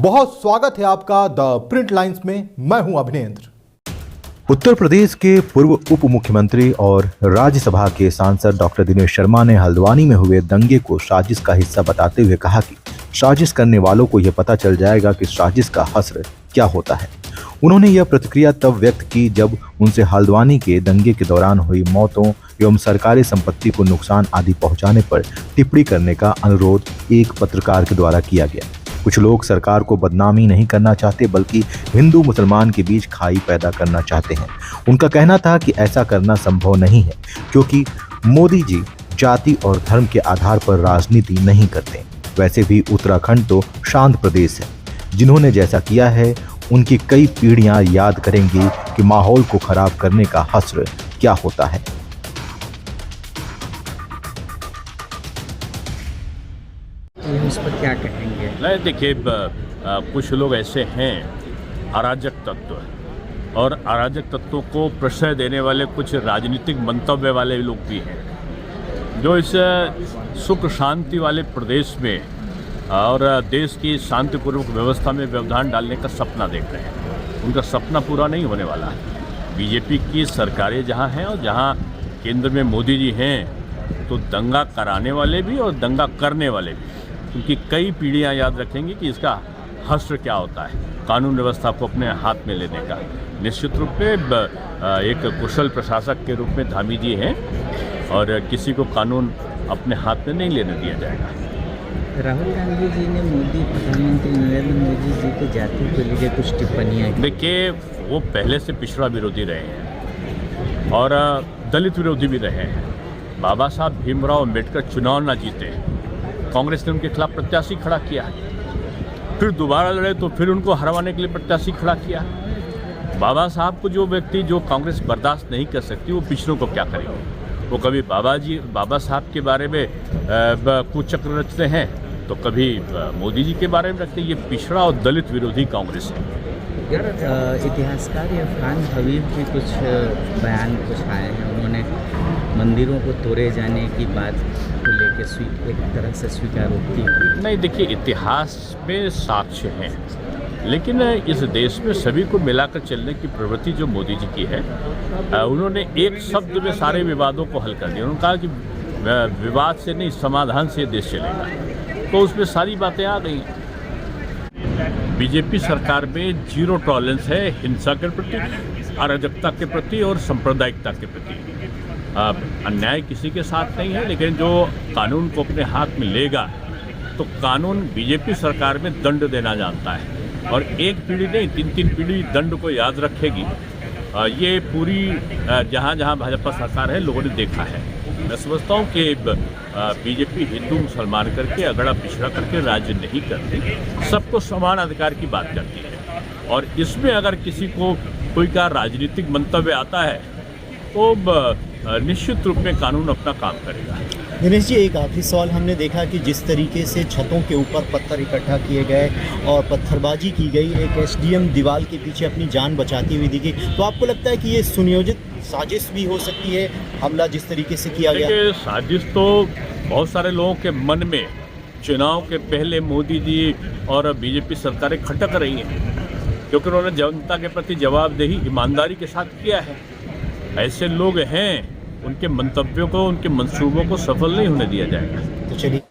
बहुत स्वागत है आपका द प्रिंट लाइंस में। मैं हूं अभिनेंद्र। उत्तर प्रदेश के पूर्व उप मुख्यमंत्री और राज्यसभा के सांसद डॉक्टर दिनेश शर्मा ने हल्द्वानी में हुए दंगे को साजिश का हिस्सा बताते हुए कहा कि साजिश करने वालों को यह पता चल जाएगा कि साजिश का हश्र क्या होता है। उन्होंने यह प्रतिक्रिया तब व्यक्त की जब उनसे हल्द्वानी के दंगे के दौरान हुई मौतों एवं सरकारी संपत्ति को नुकसान आदि पहुंचाने पर टिप्पणी करने का अनुरोध एक पत्रकार के द्वारा किया गया। कुछ लोग सरकार को बदनामी नहीं करना चाहते बल्कि हिंदू मुसलमान के बीच खाई पैदा करना चाहते हैं। उनका कहना था कि ऐसा करना संभव नहीं है क्योंकि मोदी जी जाति और धर्म के आधार पर राजनीति नहीं करते। वैसे भी उत्तराखंड तो शांत प्रदेश है। जिन्होंने जैसा किया है उनकी कई पीढ़ियां याद करेंगी कि माहौल को खराब करने का हश्र क्या होता है। इस पर क्या कहेंगे? नहीं, देखिए, कुछ लोग ऐसे हैं अराजक तत्व, और अराजक तत्वों को प्रश्रय देने वाले कुछ राजनीतिक मंतव्य वाले लोग भी हैं जो इस सुख शांति वाले प्रदेश में और देश की शांतिपूर्वक व्यवस्था में व्यवधान डालने का सपना देख रहे हैं। उनका सपना पूरा नहीं होने वाला है। बीजेपी की सरकारें जहां हैं और जहां केंद्र में मोदी जी हैं तो दंगा कराने वाले भी और दंगा करने वाले भी उनकी कई पीढ़ियां याद रखेंगी कि इसका हश्र क्या होता है। कानून व्यवस्था को अपने हाथ में लेने का निश्चित रूप में एक कुशल प्रशासक के रूप में धामी जी हैं और किसी को कानून अपने हाथ में नहीं लेने दिया जाएगा। राहुल गांधी जी ने प्रधानमंत्री नरेंद्र मोदी जी के जाति को लेकर कुछ टिप्पणियाँ की। देखिए, वो पहले से पिछड़ा विरोधी रहे हैं और दलित विरोधी भी रहे हैं। बाबा साहब भीमराव अम्बेडकर चुनाव ना जीते, कांग्रेस ने उनके खिलाफ प्रत्याशी खड़ा किया, फिर दोबारा लड़े तो फिर उनको हरवाने के लिए प्रत्याशी खड़ा किया। बाबा साहब को जो व्यक्ति जो कांग्रेस बर्दाश्त नहीं कर सकती वो पिछड़ों को क्या करेंगे। वो कभी बाबा साहब के बारे में कुचक्र रचते हैं तो कभी मोदी जी के बारे में रखते हैं। ये पिछड़ा और दलित विरोधी कांग्रेस है। इतिहासकार इरफान हबीब भी कुछ बयान आए हैं। उन्होंने मंदिरों को तोड़े जाने की बात को लेकर एक तरह से स्वीकारोक्ति की। नहीं, देखिए, इतिहास में साक्ष्य हैं, लेकिन इस देश में सभी को मिलाकर चलने की प्रवृत्ति जो मोदी जी की है, उन्होंने एक शब्द में सारे विवादों को हल कर दिया। उन्होंने कहा कि विवाद से नहीं समाधान से देश चलेगा, तो उसमें सारी बातें आ गई। बीजेपी सरकार में जीरो टॉलरेंस है हिंसा के प्रति, अराजकता के प्रति और सांप्रदायिकता के प्रति। अन्याय किसी के साथ नहीं है, लेकिन जो कानून को अपने हाथ में लेगा तो कानून बीजेपी सरकार में दंड देना जानता है और एक पीढ़ी नहीं 3-3 पीढ़ी दंड को याद रखेगी। ये पूरी जहाँ जहाँ भाजपा सरकार है लोगों ने देखा है। मैं समझता हूँ कि बीजेपी हिंदू मुसलमान करके अगड़ा पिछड़ा करके राज्य नहीं करती, सबको समान अधिकार की बात करती है। और इसमें अगर किसी को कोई का राजनीतिक मंतव्य आता है तो निश्चित रूप में कानून अपना काम करेगा। दिनेश जी, एक आखिरी सवाल। हमने देखा कि जिस तरीके से छतों के ऊपर पत्थर इकट्ठा किए गए और पत्थरबाजी की गई, एक एसडीएम दीवार के पीछे अपनी जान बचाती हुई दिखी, तो आपको लगता है कि ये सुनियोजित साजिश भी हो सकती है, हमला जिस तरीके से किया गया? साजिश तो बहुत सारे लोगों के मन में चुनाव के पहले मोदी जी और बीजेपी सरकारें खटक रही हैं क्योंकि उन्होंने जनता के प्रति जवाबदेही ईमानदारी के साथ किया है। ऐसे लोग हैं, उनके मंतव्यों को, उनके मंसूबों को सफल नहीं होने दिया जाएगा। तो चलिए।